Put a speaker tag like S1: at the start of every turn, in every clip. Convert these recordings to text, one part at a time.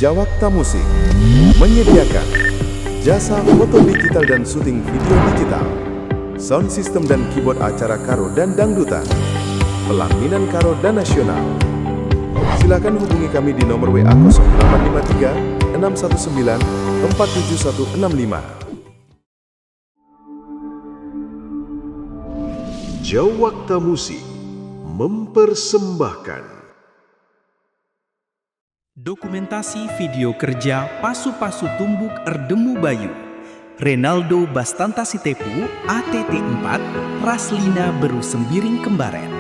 S1: Jawakta Musik menyediakan jasa foto digital dan syuting video digital, sound system dan keyboard acara karo dan dangdutan, pelaminan karo dan nasional. Silakan hubungi kami di nomor WA 0853 619 47165. Jawakta Musik mempersembahkan
S2: dokumentasi video kerja Pasu-Pasu Tumbuk Erdemu Bayu, Renaldo Bastanta Sitepu ATT 4 Raslina Beru Sembiring Kembaren.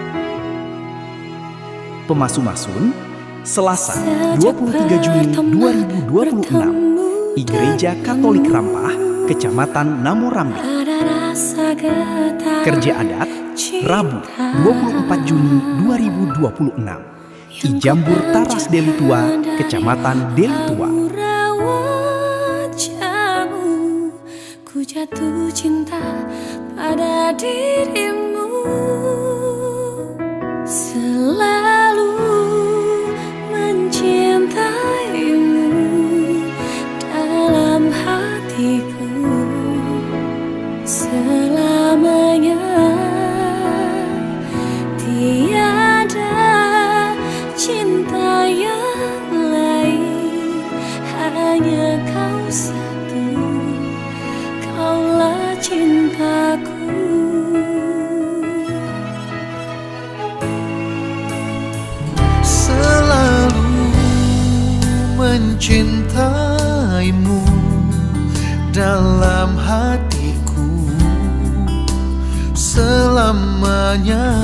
S2: Pemasu-masun Selasa 23 Juni 2026 di Gereja Katolik Rampah, Kecamatan Namorambi. Kerja adat Rabu 24 Juni 2026 di Jambur Taras Deli Tua, Kecamatan Deli Tua.
S3: Ku jatuh cinta pada dirimu, selalu mencintaimu dalam hatiku selamanya. Tiada cinta yang lain, hanya kau satu, kaulah cintaku.
S4: Selalu mencintaimu dalam hatiku selamanya.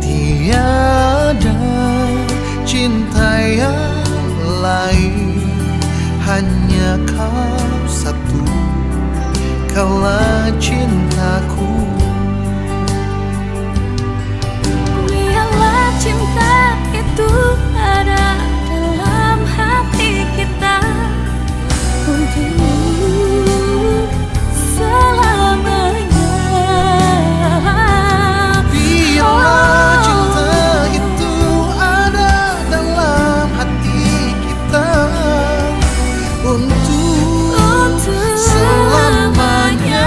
S4: Tiada cinta yang lain, hanya kau satu, kaulah cintaku.
S3: Biarlah cinta itu ada dalam hati kita untuk selamanya.
S4: Biarlah cinta itu ada dalam hati kita untuk selamanya.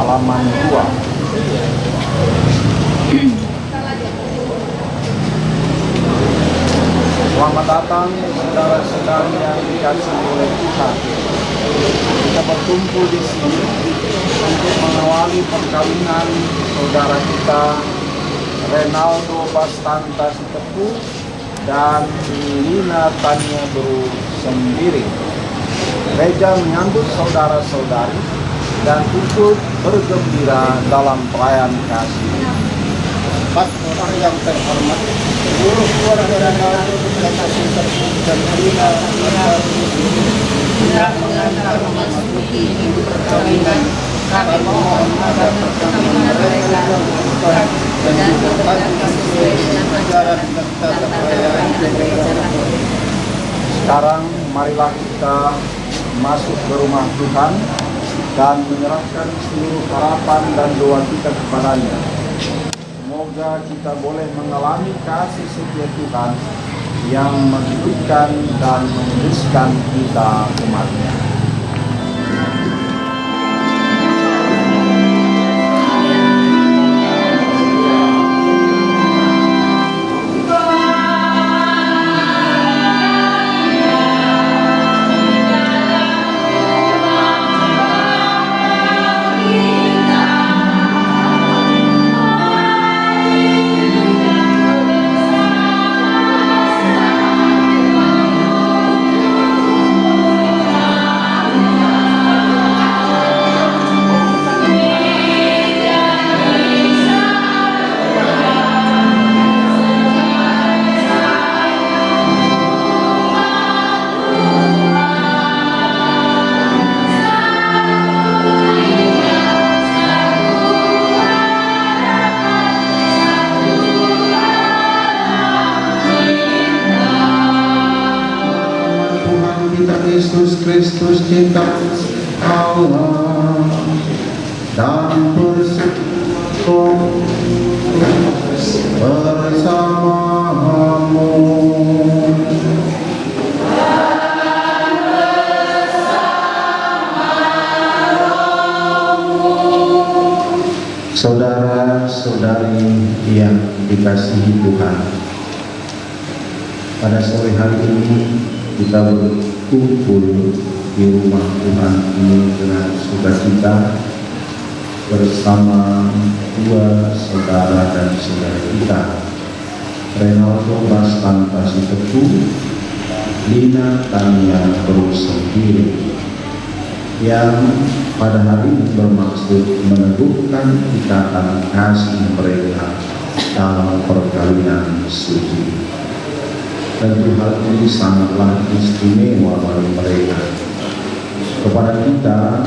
S5: halaman 2. Selamat datang saudara-saudari yang dikasihi oleh Tuhan. Kita berkumpul di sini untuk mengawali perkawinan saudara kita Renaldo Bastanta Sitepu dan Lina Tania Bru Sembiring. Gereja menyambut saudara-saudari dan ikut bergembira dalam perayaan kasih. Pastor yang terhormat, seluruh keluarga Renaldo Bastanta Sitepu dan Lina Tania yang mengantar memasuki perkawinan, kami mohon agar perkawinan mereka dan ditepati sesuai dengan ajaran dan tata perayaan gereja. Sekarang marilah kita masuk ke rumah Tuhan dan menyerahkan seluruh harapan dan doa kita kepadanya. Semoga kita boleh mengalami kasih setia Tuhan yang menghidupkan dan menguduskan kita umatnya.
S6: Yesus Kristus cinta Allah dan persekutuan bersamamu. Saudara-saudari yang dikasihi Tuhan, pada sore hari ini kita berkumpul di rumah Tuhan ini dengan sukacita bersama dua saudara dan saudari kita, Renaldo Bastanta Sitepu, Lina Tania Bru Sembiring, yang pada hari ini bermaksud meneguhkan ikatan kasih mereka dalam perkawinan suci. Tentu hal ini sangatlah istimewa bagi mereka. Kepada kita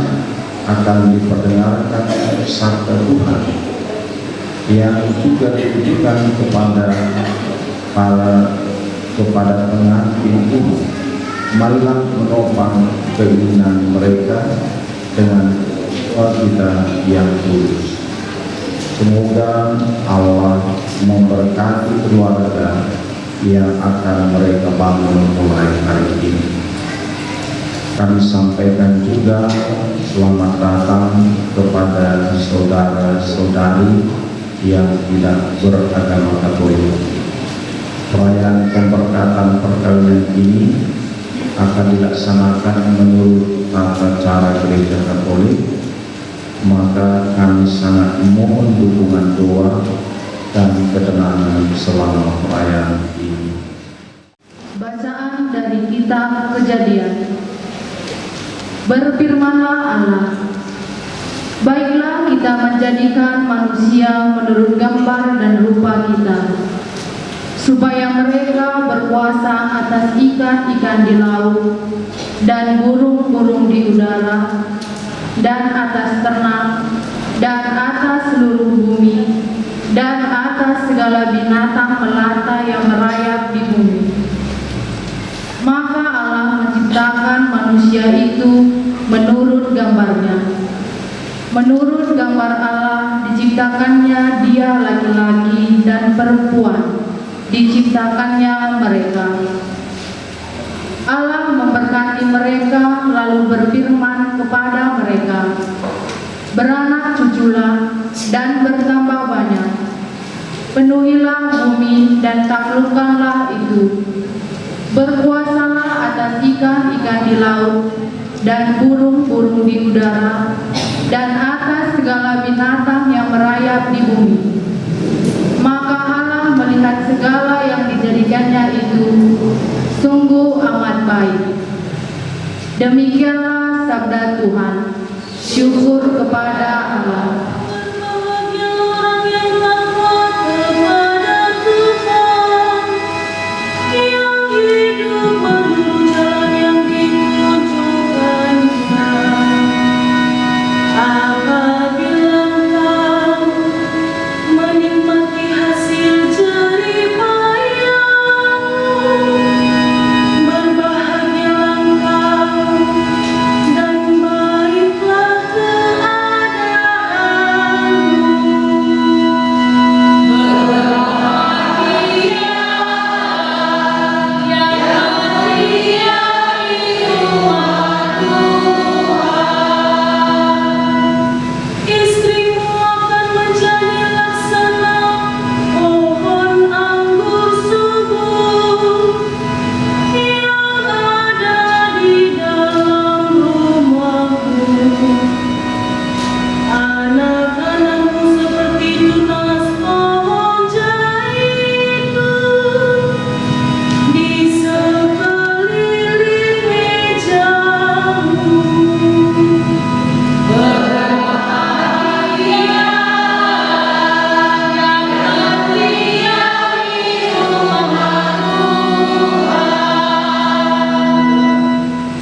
S6: akan diperdengarkan sabda Tuhan yang juga ditujukan kepada pengantin ini. Marilah menopang keinginan mereka dengan doa kita yang tulus. Semoga Allah memberkati keluarga yang akan mereka bangun mulai hari ini. Kami sampaikan juga selamat datang kepada saudara-saudari yang tidak beragama Katolik. Perayaan pemberkatan perkawinan ini akan dilaksanakan menurut tata cara gereja Katolik, maka kami sangat mohon dukungan doa dan ketenangan selama perayaan ini.
S7: Bacaan dari Kitab Kejadian. Berfirmanlah Allah, baiklah kita menjadikan manusia menurut gambar dan rupa kita, supaya mereka berkuasa atas ikan-ikan di laut dan burung-burung di udara dan atas ternak dan atas seluruh bumi dan atas segala binatang melata yang merayap di bumi. Maka Allah menciptakan manusia itu menurut gambarnya. Menurut gambar Allah diciptakannya dia laki-laki dan perempuan, diciptakannya mereka. Allah memberkati mereka lalu berfirman kepada mereka, beranak cuculah dan bertambah banyak. Penuhilah bumi dan taklukkanlah itu. Berkuasalah atas ikan-ikan di laut dan burung-burung di udara dan atas segala binatang yang merayap di bumi. Maka Allah melihat segala yang dijadikannya itu sungguh amat baik. Demikianlah sabda Tuhan. Syukur kepada Allah.
S3: Berbahagia orang yang takwa kepada Tuhan, yang hidup menurut jalan yang ditunjukkannya. Apabila engkau menikmati hasil jerih payahmu, berbahagialah engkau dan baiklah istrimu akan menjadi laksana pohon anggur subur yang ada di dalam rumahmu. Anak-anakmu seperti tunas pohon zaitun di sekeliling mejamu.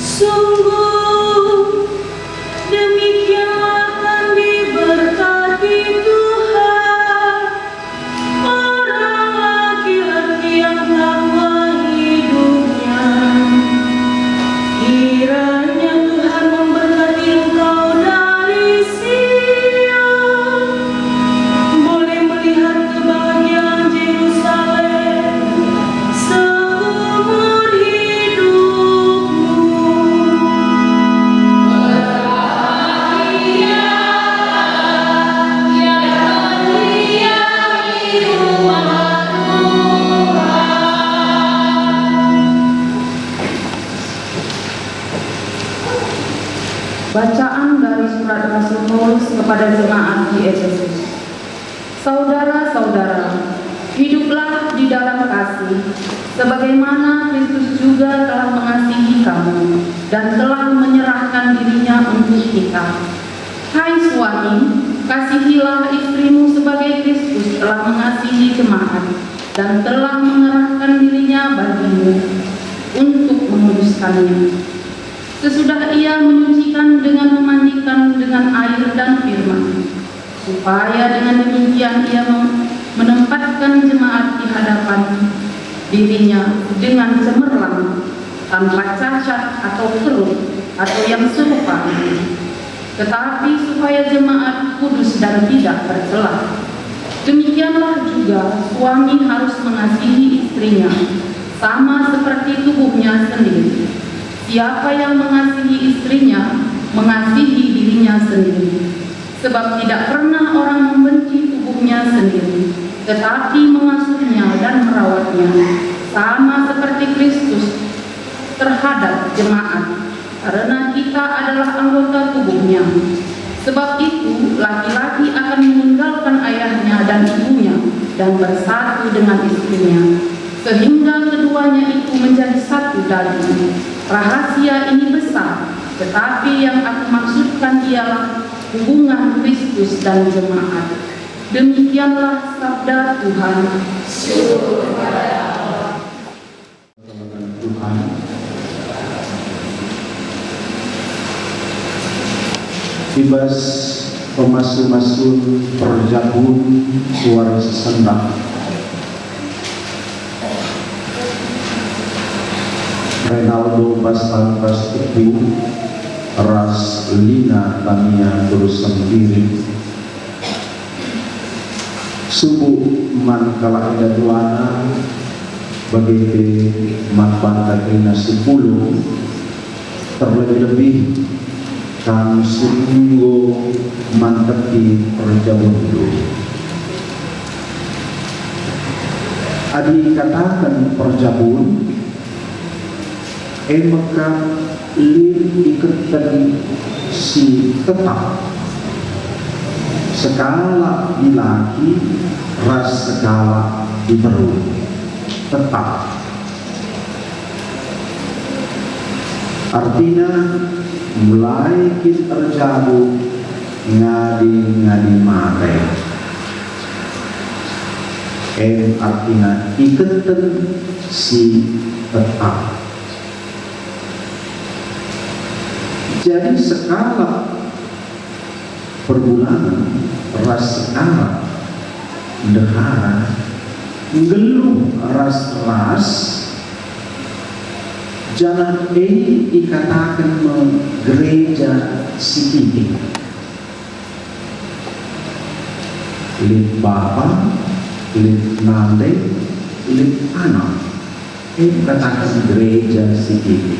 S3: Sungguh demikianlah akan diberkati Tuhan orang laki-laki yang takwa hidupnya. Kiranya Tuhan memberkati engkau dari Sion, boleh melihat kebahagiaan Yerusalem seumur hidupmu.
S7: Bacaan dari surat Rasul Paulus kepada jemaat di Efesus. Saudara-saudara, hiduplah di dalam kasih, sebagaimana Kristus juga telah mengasihi kamu dan telah menyerahkan dirinya untuk kita. Hai suami, kasihilah istrimu sebagai Kristus telah mengasihi jemaat dan telah mengerahkan dirinya bagimu untuk menguduskannya. Sesudah ia menyucikan dengan memandikan dengan air dan firman, supaya dengan demikian ia menempatkan jemaat di hadapan dirinya dengan cemerlang, tanpa cacat atau keruk atau yang serupa itu, tetapi supaya jemaat kudus dan tidak bercela. Demikianlah juga suami harus mengasihi istrinya, sama seperti tubuhnya sendiri. Siapa yang mengasihi istrinya, mengasihi dirinya sendiri. Sebab tidak pernah orang membenci tubuhnya sendiri, tetapi mengasuhnya dan merawatnya, sama seperti Kristus terhadap jemaat, karena kita adalah anggota tubuhnya. Sebab itu, laki-laki akan meninggalkan ayahnya dan ibunya dan bersatu dengan istrinya, sehingga keduanya itu menjadi satu daging. Rahasia ini besar, tetapi yang aku maksudkan ialah hubungan Kristus dan jemaat. Demikianlah sabda Tuhan.
S6: Tuhan, Ibas pemasu-masu perjabun suara sesendak Renaldo Bastalkas itu ras lina tania terus sendiri subuh man kala ida duana bagiti man banta kina 10 terlebih-lebih kami sungguh mantepi perjamuan. Adi katakan perjamuan, maka lir iketan si tetap skala di laki ras skala di perut tetap. Artinya mulai kita terjadi ngadi mare. Artinya iketan si tetap. Jadi skala perbulan ras skala dehara ngeluh ras jalan ini dikatakan gereja sikiti lip bapa lip nande lip anak ini dikatakan gereja sikiti.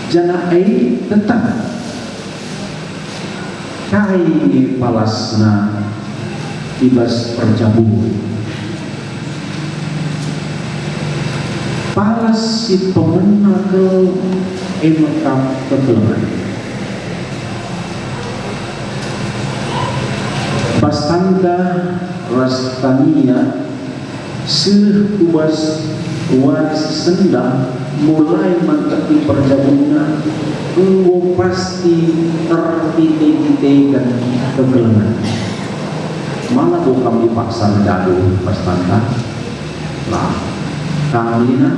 S6: Jana ai tetap kai palasna ibas perjamuan. Palas si pemena ke emakam kekeluhan. Bastanda rastania seubas waris sendang mulai mengerti perjamuan engkau pasti tertite-tite dan kegelengan. Mana tuh kami paksa menjadu pas tanda lah kami lah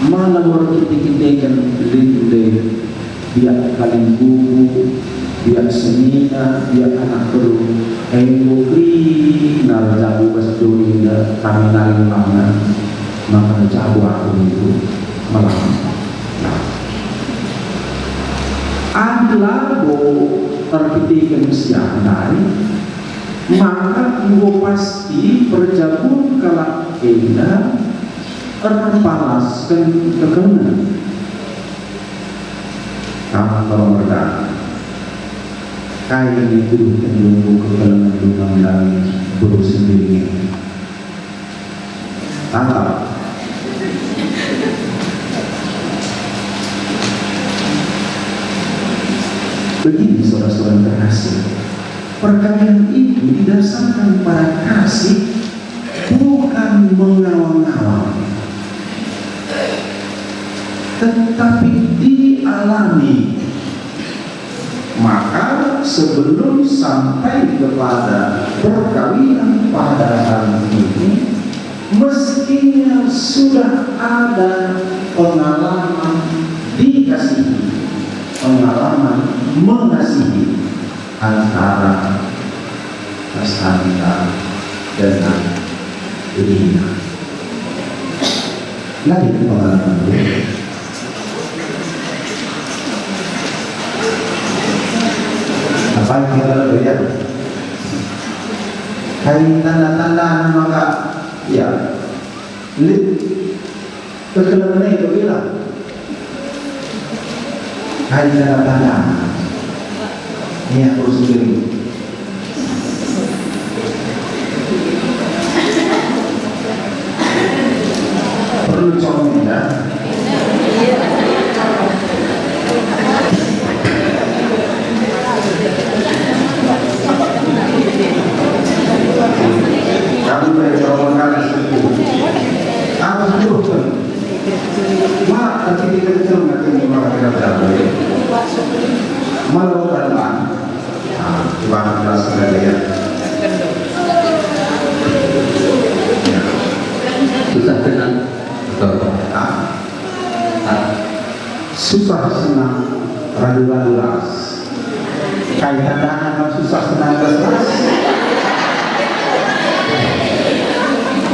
S6: mana luar tite-tite dan linde biar kalian buku biar semina biar anak baru bukri narjabu pasdoi kami naring lama maka jago aku itu malam. Adalah terpikirkan siang hari, maka engkau pasti perjamuan kalak indah terpalaskan kekengan. Kamu kalau mereka kain itu menunggu kekenangan dungang dan buruk sendiri. Tangkap. Begini saudara-saudara terkasih, perkawin itu didasarkan pada kasih, bukan mengawang-awang, tetapi dialami. Maka sebelum sampai kepada perkawinan pada hari ini, mestinya sudah ada pengalaman dikasihi, pengalaman mengasihi antara pasangan dengan dirinya. Lagi pengalaman dulu. Apa yang kita lihat? Kain tanda-tanda maka ya, kekelengan itu bilang. Kain tanda-tanda ini aku sendiri. Perlu contoh ya. Kami bercoba sepuh. Aku sepuh. Mak nanti kecil nanti malah kita berjalan. Malah berjalan. Coba jelaskan ya. Susah tenang. Susah senang ragu-ragu ras. Kaitan dengan susah senang ras.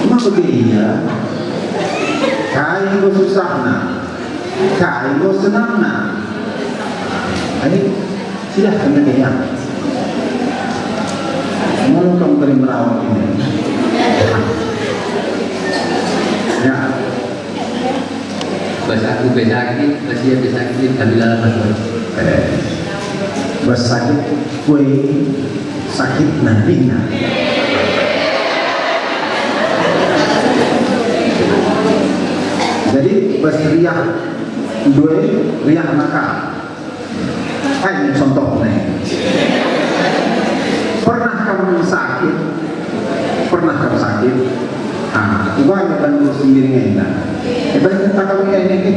S6: Mak begini ya. Kain go susahna, kain go senangna. Ini silahkan ya. Mau kamu terima merawat ini. Ya.
S8: Bahasa aku besakit, bahasa besakit, ambil alat
S6: Bersakit kue sakit nantinya. Jadi berteriak dua riak nakal. Ini contohnya. Pernah kamu sakit? Pernah kamu sakit? Ah, gua hanya bantu sendiri enggak. Ibaratnya tak kamu ini.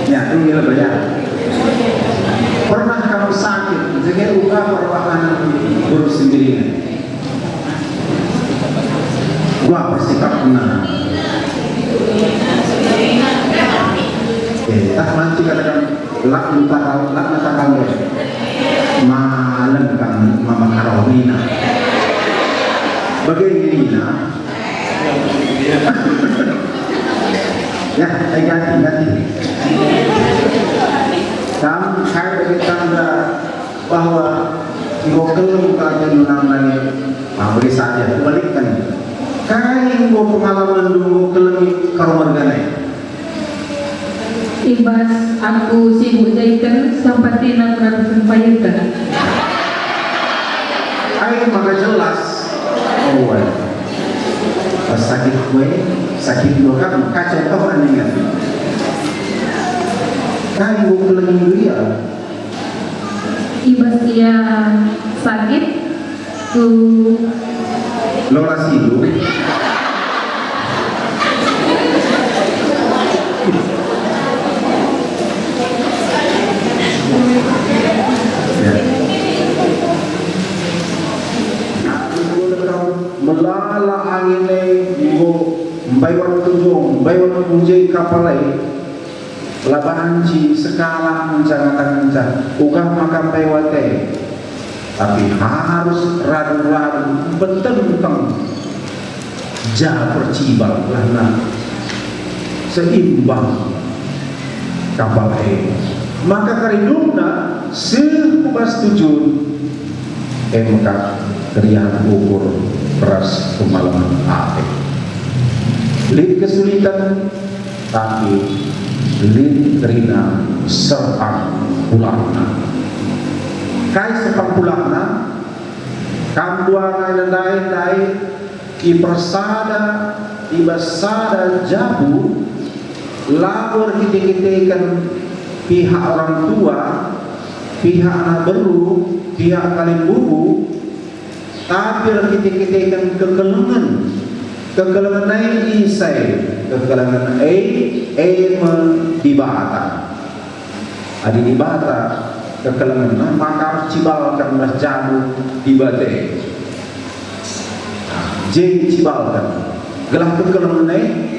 S6: Ya, ini lebih ya. Pernah kamu sakit? Jadi luka perlawanan urus sendiri. Gua pasti tak pernah. Tak manci katakan lak luka lak katakan malam kan mama Carolina. Bagaimana? Ya, ganti. Kamu saya bagi tanda bahwa ngokel kalau nunang beri saja, balikkan. Kain mau pengalaman dulu kelemi karumargana.
S7: Ibas aku sibuk jahitkan sampai tina kurang payahkan.
S6: Ayo maka jelas. Oh, pas sakit gue, sakit gue kan kacau kau aningan. Kain mau kelemi dia.
S7: Ibas dia sakit ku
S6: Lola sidu. Melala angin mbai orang tunjung, mbai orang punjai kapalai, labanci sekala mencang-mencang, ukah makan pewate. Tapi harus ragu-ragu betentang ja percibal karena seimbang kapal maka karidungna sebebas tujuan maka kerian ukur beras kemalaman ape lid kesulitan tapi lid kerina serang pulangna kai sepang pulangna kamduana dai ipersada ibasada jabu labor kita-kitakan pihak orang tua, pihak anak baru, pihak kalimbubu, tapi kita-kitakan kekelengan naik isai, kekelengan dibata, adi dibata, kekelengan maka cibalkan mas jamu dibate, jadi cibalkan. Gelah kekelengan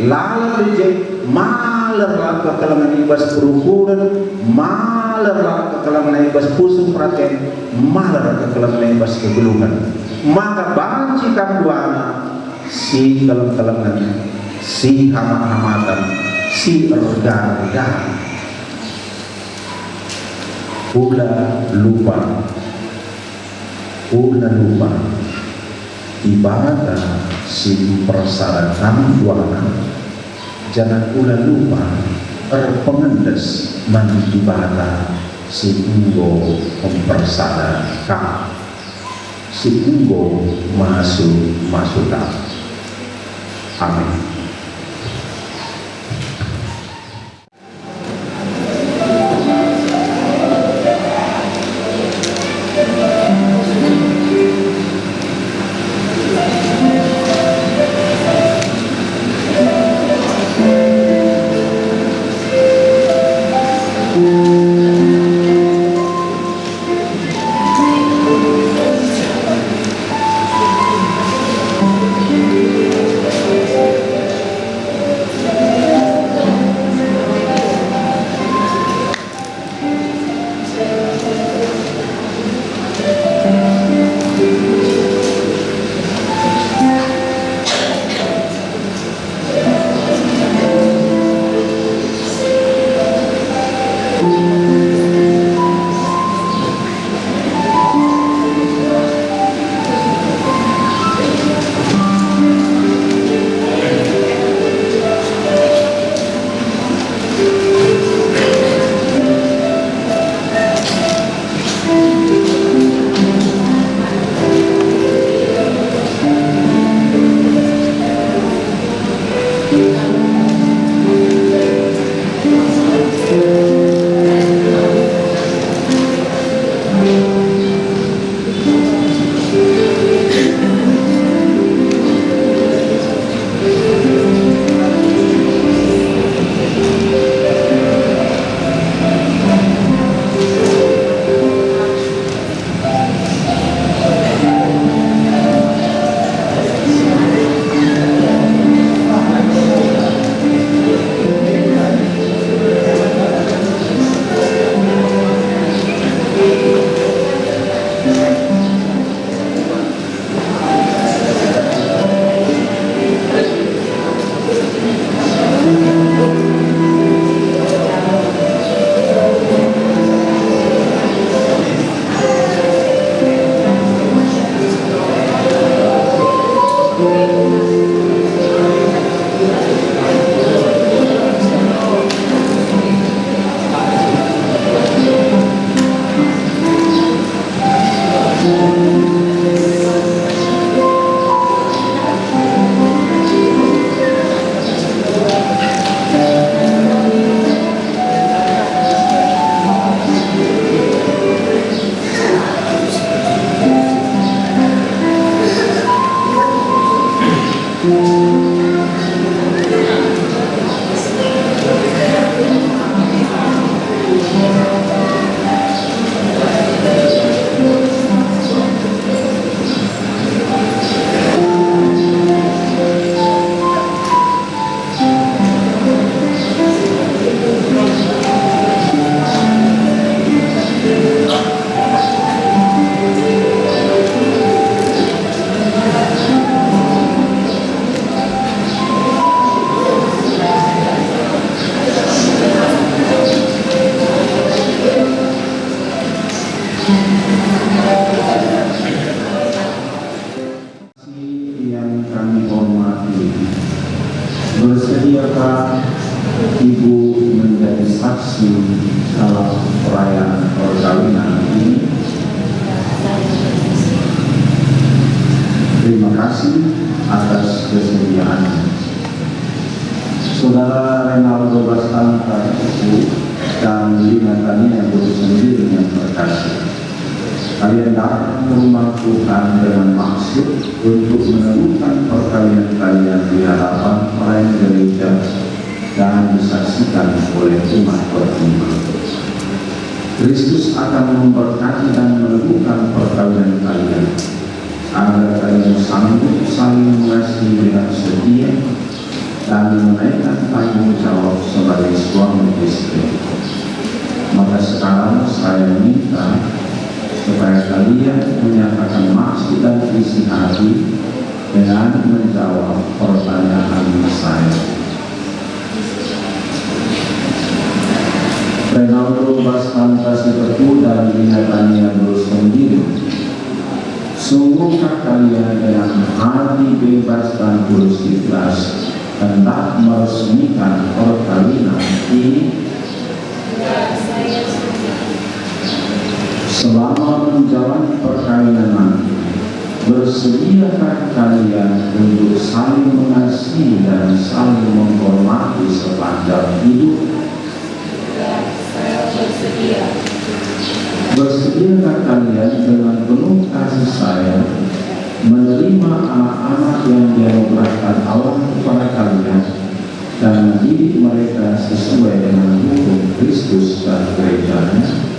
S6: lalat je maler kekelengan ibas perukuran maler kekelengan ibas pusung perhatian maler kekelengan ibas kegulungan maka banci kamduana si kelengan si hamat-hamatan si erga-erga ula lupa ibadah si persyaratan duana jangan ulah lupa pengendes mandi ibadah si unggo mempersadakan si unggo masukkan amin. Yang kami hormati, bersediakah Ibu menjadi saksi dalam perayaan perkawinan ini? Terima kasih atas kesediaannya. Saudara Renaldo Bastanta dan Lina Tania sendiri yang terkasih, kalian datang ke rumah Tuhan dengan maksud untuk menemukan perkawinan kalian di hadapan pelayan gereja dan disaksikan oleh umat beriman. Kristus akan memberkati dan menemukan perkawinan kalian agar kalian sanggup saling mengasihi dengan setia dan menaikkan tanggung jawab sebagai suami istri. Maka sekarang saya minta supaya kalian menyatakan maksud dan isi hati dengan menjawab pertanyaan saya. Renaldo Bastanta Sitepu dan Lina Tania sendiri, sungguhkah kalian dengan hati bebas dan tulus ikhlas hendak meresmikan perkawinan ini? Selama menjalani perkawinan nanti, bersediakah kalian untuk saling mengasihi dan saling menghormati sepanjang hidup? Bersediakah kalian dengan penuh kasih sayang menerima anak-anak yang dianugerahkan Allah kepada kalian dan mendidik mereka sesuai dengan hukum Kristus dan gerejanya?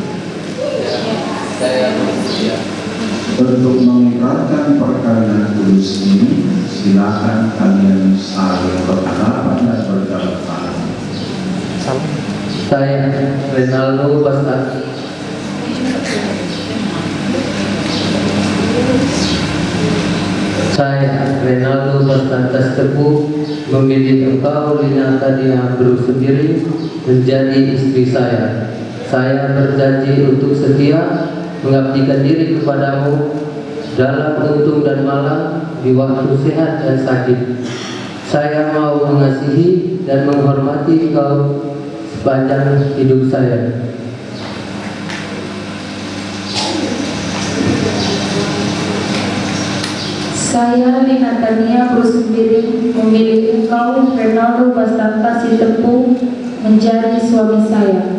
S6: Untuk mengikrarkan perkawinan kudus ini, silakan kalian saling berhadapan dan berjabat tangan.
S8: Saya Renaldo Bastanta. Saya Renaldo Bastanta Sitepu memilih engkau Lina Tania sendiri menjadi istri saya. Saya berjanji untuk setia mengabdikan diri kepadamu dalam untung dan malang, di waktu sehat dan sakit. Saya mau mengasihi dan menghormati engkau sepanjang hidup saya.
S7: Saya Lina Tania sendiri memilih engkau Renaldo Bastanta Sitepu menjadi suami saya.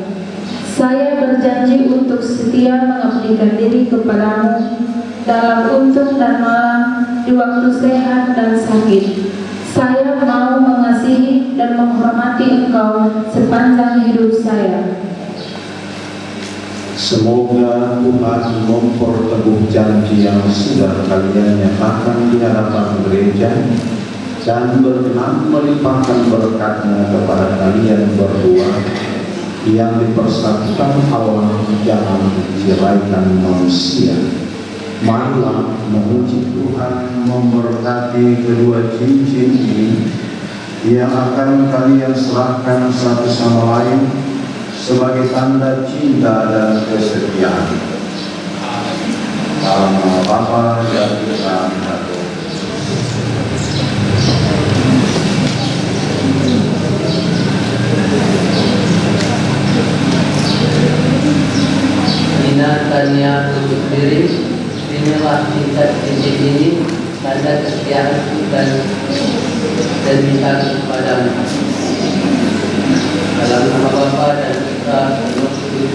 S7: Saya berjanji untuk setia mengabdikan diri kepadamu dalam untung dan malang, di waktu sehat dan sakit. Saya mau mengasihi dan menghormati engkau sepanjang hidup saya.
S6: Semoga Tuhan memperteguh janji yang sudah kalian nyatakan di hadapan gereja dan berkenan melimpahkan berkatnya kepada kalian berdua yang dipersatukan Allah jangan diceraikan manusia. Marilah memuji Tuhan memberkati kedua cincin ini yang akan kalian serahkan satu sama lain sebagai tanda cinta dan kesetiaan. Dalam nama Bapa dan Putra dan Roh.
S8: Lina Tania sendiri inilah cincin ini tanda kesetiaanku dan cinta kepadamu. Dalam nama Bapa dan Putra dan Roh Kudus.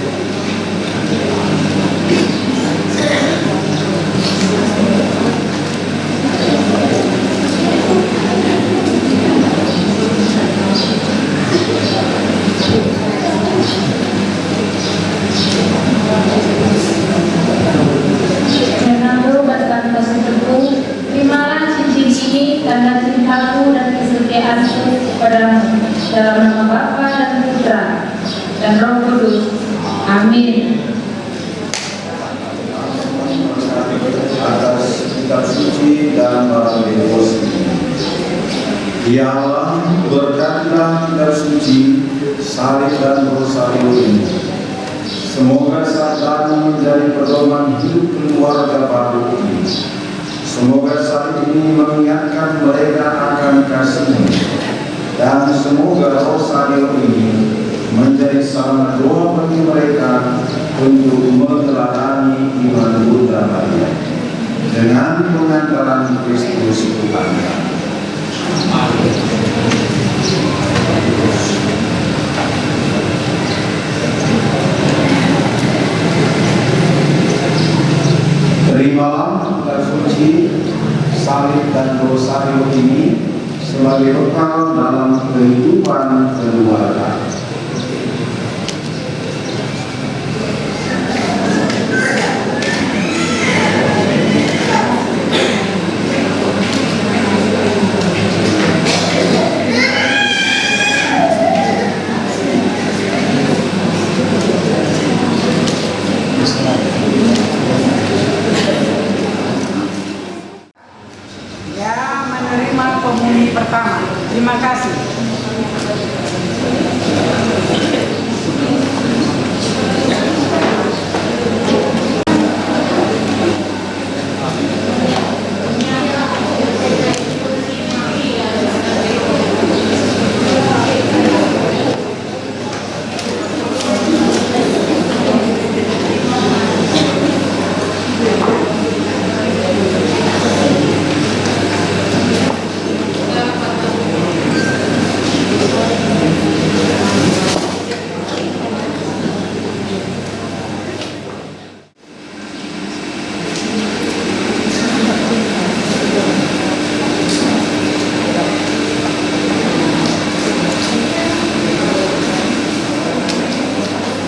S7: Fernando Bastanto Setepu, terimalah cincin ini tanda cintaku dan kesetiaanku kepadamu. Dalam nama Bapa dan Putra dan Roh Kudus. Amin.
S5: Atas kitab suci dan barang devosi. Ya Allah, berkatilah kitab suci, salib dan rosario ini. Semoga Satan menjadi pedoman hidup keluarga baru ini. Semoga salib ini mengingatkan mereka akan kasih-Mu. Dan semoga rosario ini menjadi sarana doa bagi mereka untuk meneladani iman Bunda Maria dengan pengantaran Kristus Tuhan. Terimalah kitab suci, salib dan rosario ini sebagai bekal dalam kehidupan keluarga.
S3: Menerima komuni pertama. Terima kasih.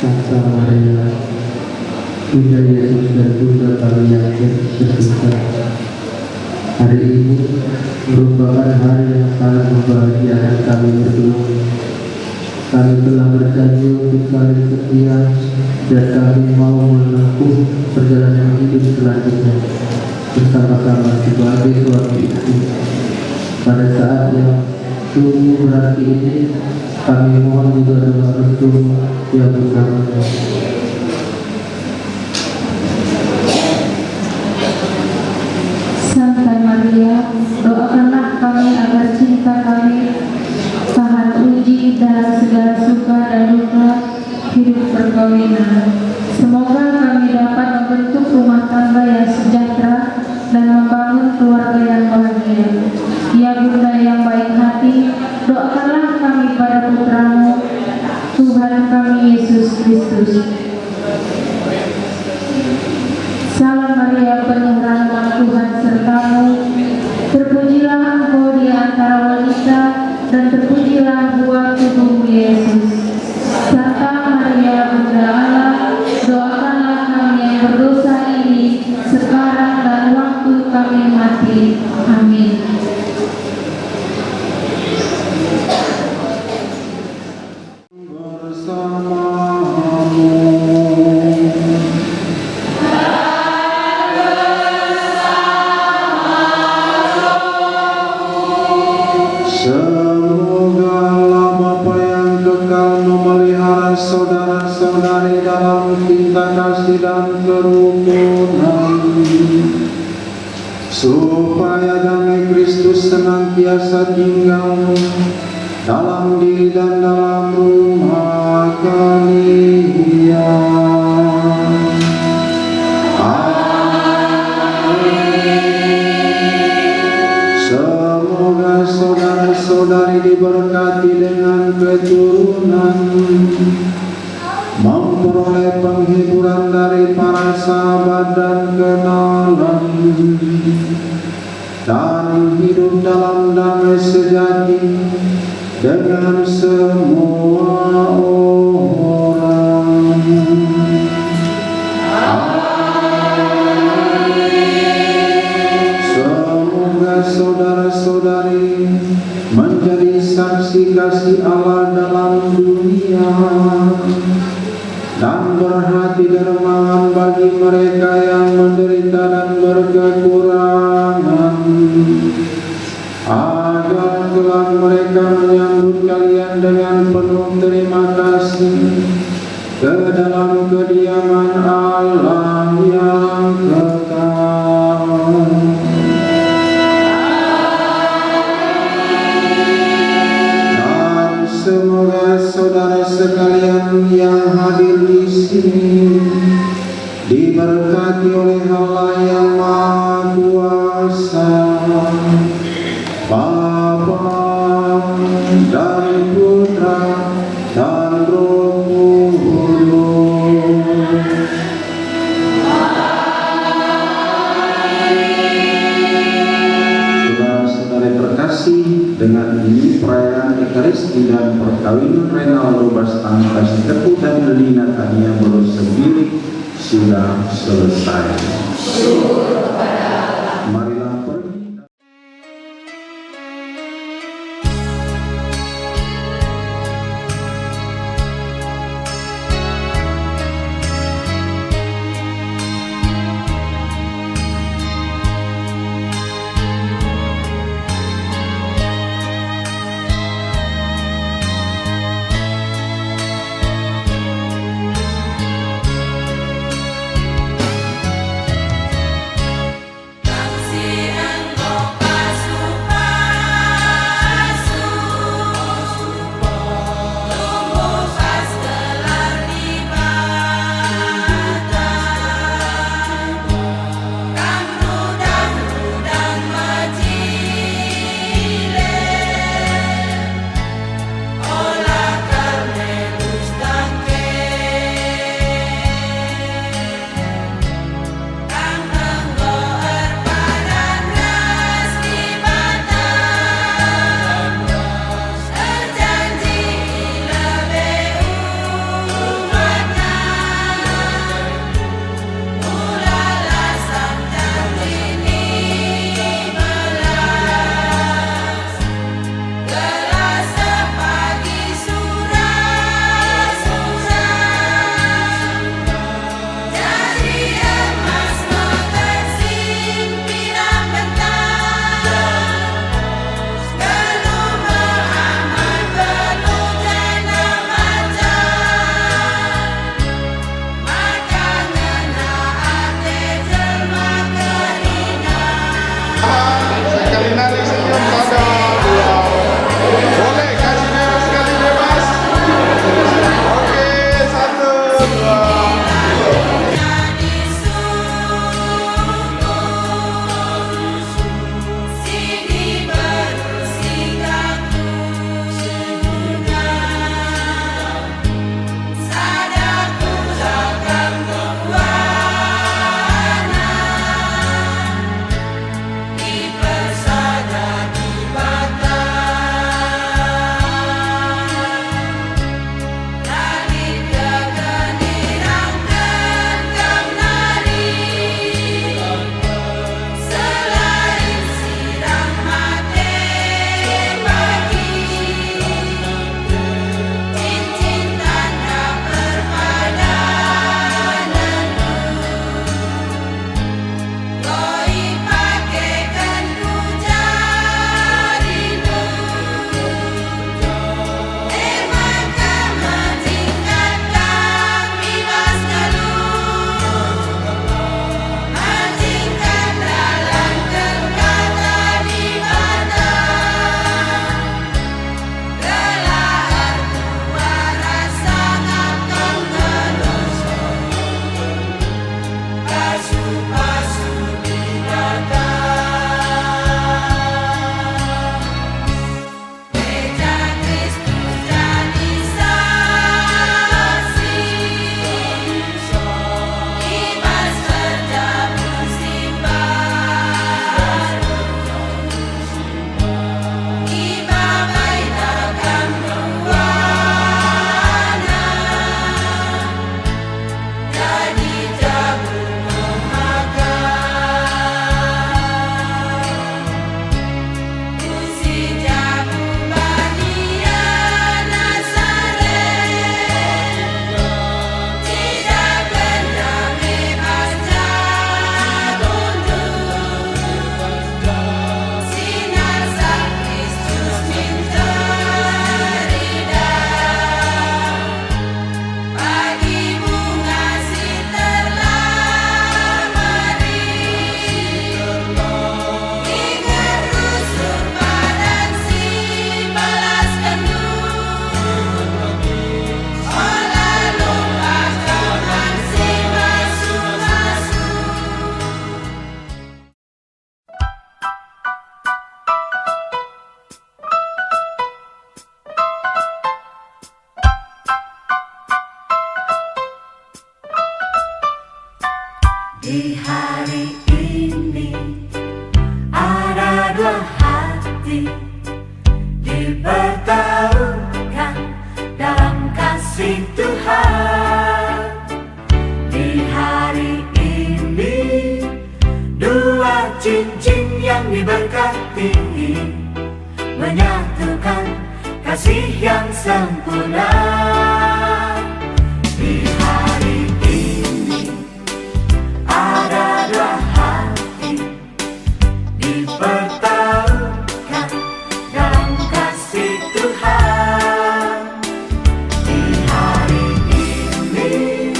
S8: Santa Maria, Bunda Yesus dan Bunda kami yang tercinta. Hari ini merupakan hari yang sangat membahagiakan kami berdua. Kami telah berjanji untuk saling setia dan kami mau menempuh perjalanan hidup selanjutnya bersama-sama sebagai suami istri. Pada saat yang sungguh berarti ini, kami mohon juga doa restu yang bersama.
S7: Santa Maria, doakanlah kami agar cinta kami tahan uji dalam segala suka dan duka hidup perkawinan. Semoga kami dapat membentuk rumah tangga yang sejahtera dan membangun keluarga yang bahagia. Ya Bunda yang baik hati, doakanlah kami pada Putramu, Tuhan kami Yesus Kristus. Salam Maria, penuh rahmat Tuhan sertamu, terpujilah engkau di antara wanita, dan terpujilah buah tubuhmu Yesus. Santa Maria, Bunda Allah, doakanlah kami yang berdosa ini, sekarang dan waktu kami mati. Amin.
S5: Semoga Bapa yang kekal memelihara saudara-saudari dalam cinta kasih dan kerukunan, supaya damai Kristus senantiasa tinggal dalam diri dan dalam rumah kalian. Amin. saudari diberkati dengan keturunan, memperoleh penghiburan dari para sahabat dan kenalan, dan hidup dalam damai sejati dengan semua orang. Semoga saudara-saudari menjadi saksi kasih Allah dalam dunia dan berhati dermawan bagi mereka yang menderita dan berkekurangan, agar kelak mereka menyambut kalian dengan penuh terima kasih ke dalam kediaman Allah yang kekal. Dan semoga saudara sekalian yang hadir di sini diberkati oleh Allah yang Maha Kuasa, Bapa dan Putra dan Roh Kudus. Saudara-saudari terkasih, dengan ini perayaan Ekaristi dan perkawinan Renaldo Bastang Kasih Teguh dan Lina Tania Boro Sembilik sudah selesai. Marilah pergi.
S4: cincin yang diberkati, menyatukan kasih yang sempurna. Di hari ini ada dua hati dipertemukan dalam kasih Tuhan. Di hari ini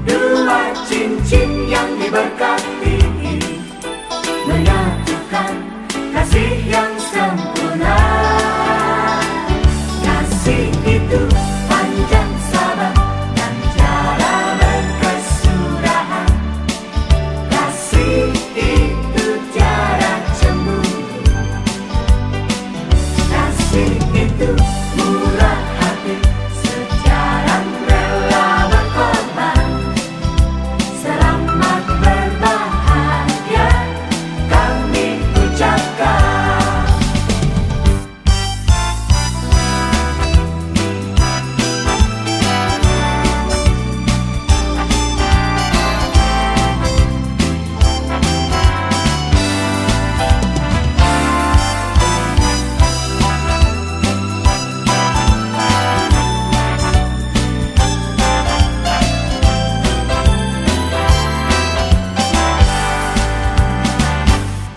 S4: dua cincin yang diberkati, menyatukan kasih yang sempurna. Kasih itu panjang sabar dan cara berkesudahan. Kasih itu tiada cemburu. Kasih itu murah hati, sejarah rela berkorban. Selamat berbahagia kami ucapkan.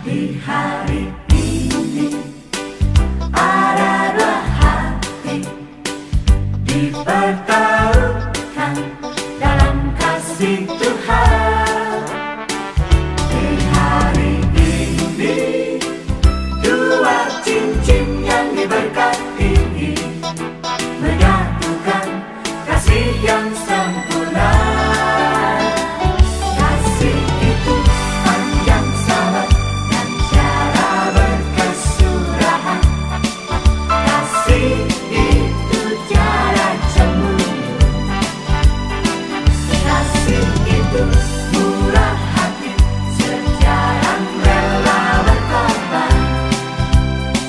S4: Di hari ini ada dua hati dipertemukan dalam kasih Tuhan. Di hari ini dua cincin yang diberkati, menyatukan kasih yang sempurna. Kasih itu panjang sabar dan cara berkesudahan. Kasih itu tiada cemburu. Kasih itu murah hati, sejarah rela berkorban.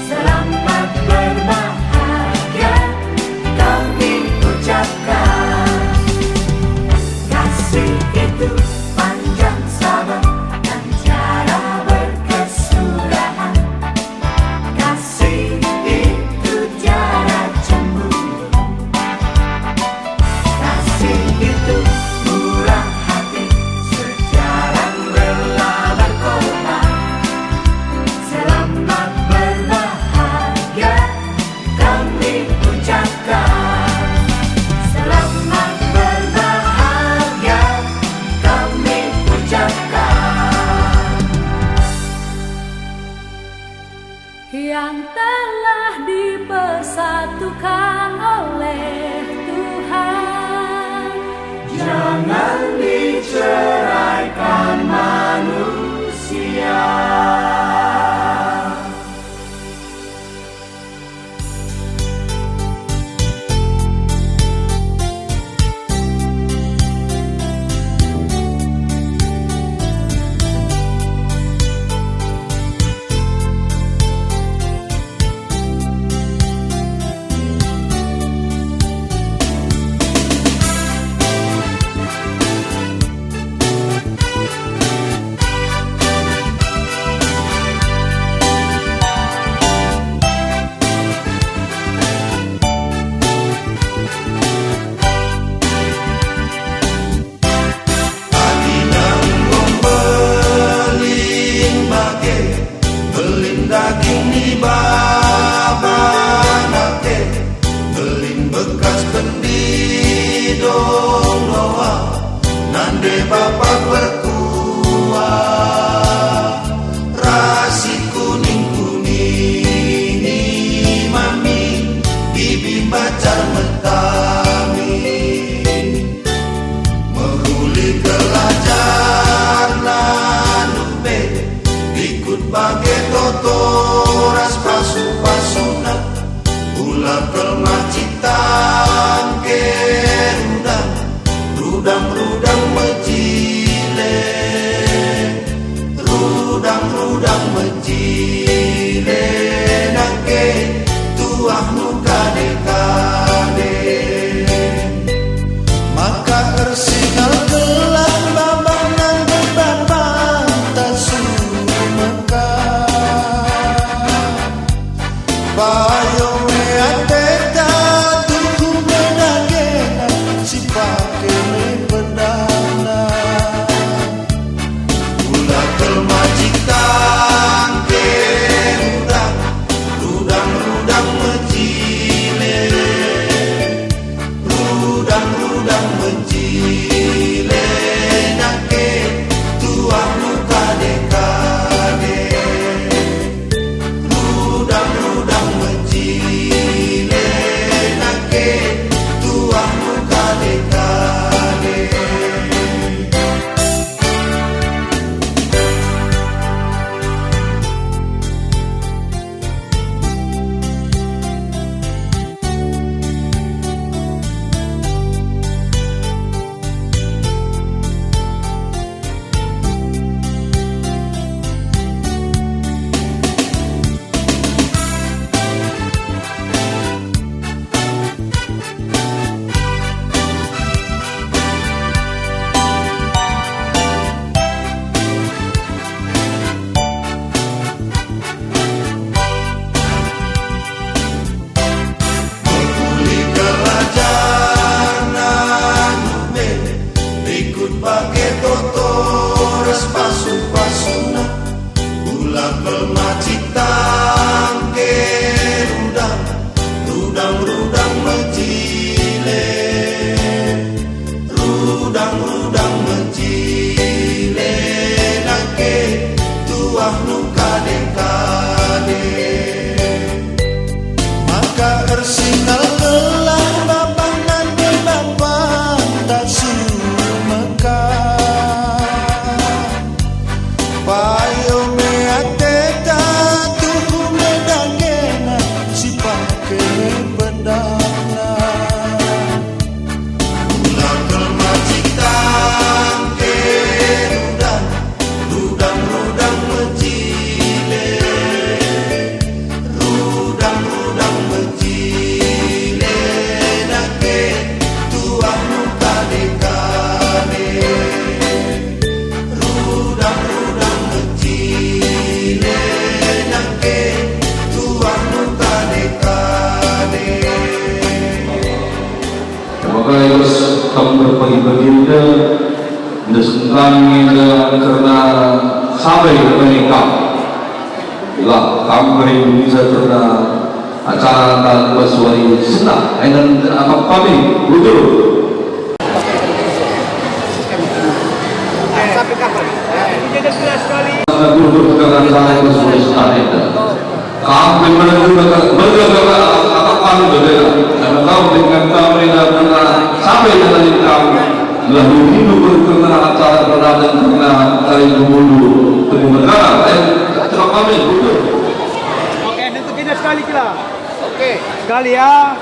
S4: Selamat berbahagia kami ucapkan. Kasih itu panjang sabar dan cara berkesudahan. Kasih itu tiada cemburu. Kasih itu murah hati, sejarah rela berkorban. Selamat berbahagia kami ucapkan. Selamat berbahagia kami ucapkan.
S9: Yang telah dipersatukan oleh Tuhan,
S4: Jangan diceraikan manusia. Belin daging di babanake, belin bekas pendidong doa, nande bapak berkuah. Rasi kuning-kuning mami, bibi bacar metami, meruli kelajar lanube, ikut bagai toto ras pasu-pasuna, ulah kelmacitan kerudang, rudang-rudang mejile, rudang-rudang mejile, nake tuah nuka dekade. Maka ersingal gelap babang nang beban bantas semua.
S5: kamu berbagi-bagi kami karena sampai menikah lah kamu dari Indonesia karena acara dan bersuari senang dan apa kami betul
S10: Sampai kapan? Menjaga jelas sekali.
S5: betul dengan saya bersuari senang itu kami menentukan apa kami berbeda karena kau dengan kami karena sampai dengan kamu lalu hidup karena acara dan karena kali dulu negara terus kami betul.
S10: Oke, nentukinnya sekali kita. Oke. Sekali ya.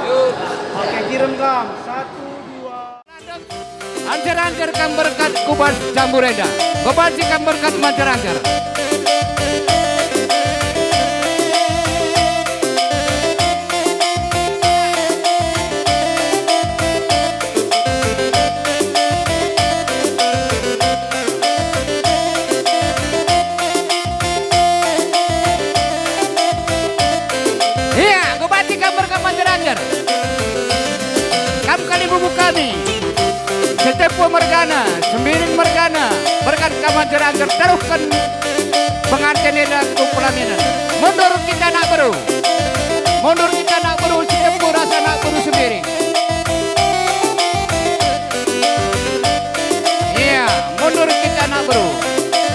S10: Oke, kirim Kang. 1, 2.
S11: Ancar-ancar kam berkat kubas jambureda. Kubas kam berkat mancar-ancar. Kamu kali bubuk kami Setepu mergana, sembiring mergana berkat kamanjar-anjar teruskan pengantin dan pelaminan. Mundur kita nak beru. Mundur kita nak beru, setepu rasa nak beru sembiring. Iya, mundur kita nak beru.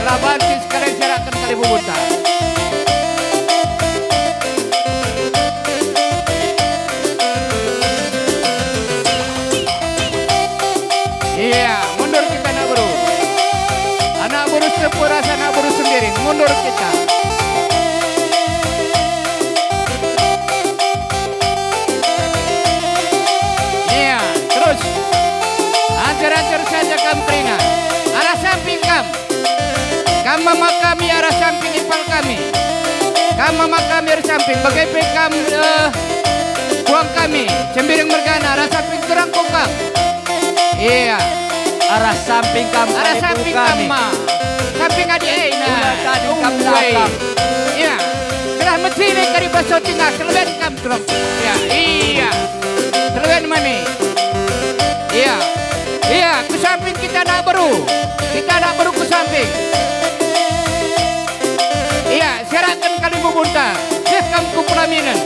S11: Kerabanti sekalian serahkan kali bubuta. Iya, mundur kita nak beru. Anak beru sepuh rasa anak beru sendiri. Mundur kita. Iya, terus. Ancar-ancar saja kam teringat. Arah samping kam. Kam mama kami arah samping ipal kami. Kam mama kami arah samping. Bagai kam buang kami. Cembiring mergana arah samping terang kokang. Iya,
S10: arah samping kamu.
S11: Arah samping kamu. Samping adik
S10: tadi kamu belakang.
S11: Iya. Kelah metine kari baso tengah kelewen kam terus. Ya, iya. Kelewen mani. Iya. Iya, ke samping kita nak beru. Kita nak beru ke samping. Iya, serahkan kali bubunta. Siapkan ku pelaminan.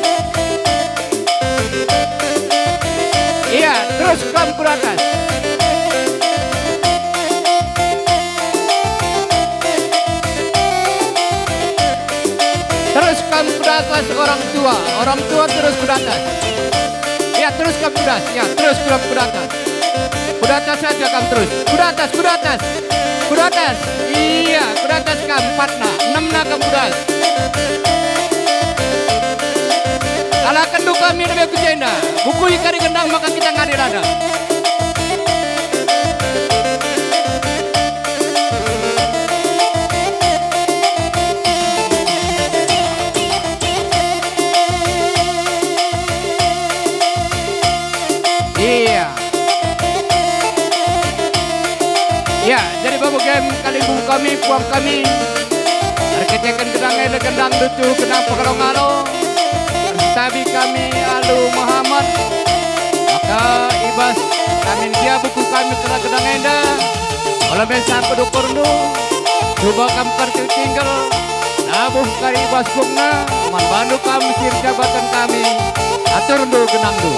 S11: Iya, terus kamu ke atas. Terus kamu ke atas orang tua terus ke atas. Ya terus kamu ke atas, ya terus kamu ke atas. Ke atas saja kamu terus. Ke atas, ke atas, ke atas. Iya, ke atas kamu 4 6 kamu ke atas. Ala kendu kami lebih ke jenda. Buku ikan gendang maka kita ngadir ada. Iya. Ya, jadi babu game kali buku kami, puang kami. Arkitekan gedang gendang lucu, gedang pekalong-along. Tabi kami Alu Muhammad. Maka ibas kami dia buku kami kena gedang enda. Kalau mesam pedukur nu. Coba kamu kartu tinggal. Nabuh kari ibas bukna. Man bandu kami sir jabatan kami. Atur nu genang nu.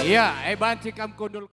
S11: Iya, banci kam kundul.